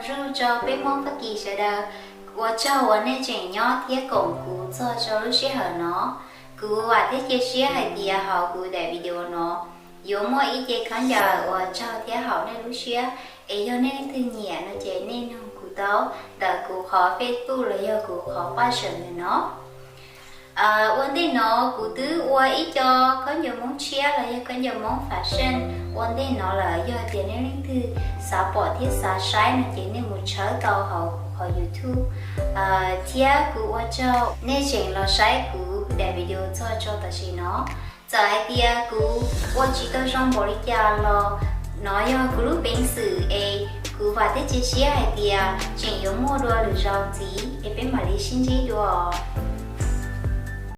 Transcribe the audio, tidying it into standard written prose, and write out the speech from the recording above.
rồi cho bé mong phát kỳ sẽ đờ của cho nên chuyện nhỏ thiết cũng cú cho lúc sẽ hở nó cú và thiết chia sẻ hay thì họ cú để video nó dù mỗi ý chế khán giả của cho thiết họ nên lúc sẽ ấy cho nên thư nhẹ nó chế nên cú tao đợi cú khó Facebook là do cú khó phát triển nó vấn đề nó cụ tứ qua ý cho có nhiều món chia là do có nhiều món phát sinh vấn đề nó là do tiền nên thứ xã bỏ thiết xã sai nó chỉ nên một chớ tàu họ YouTube thiết cụ qua cho nên chuyện là sai cụ để video cho ta chỉ giờ hai tia cụ qua chỉ tao trong bỏ đi cha lo nói do cụ lúc bình sự cụ và thiết chia sẻ hai tia chuyện giống mua đồ được rau gì bên mà đi xin gì đồ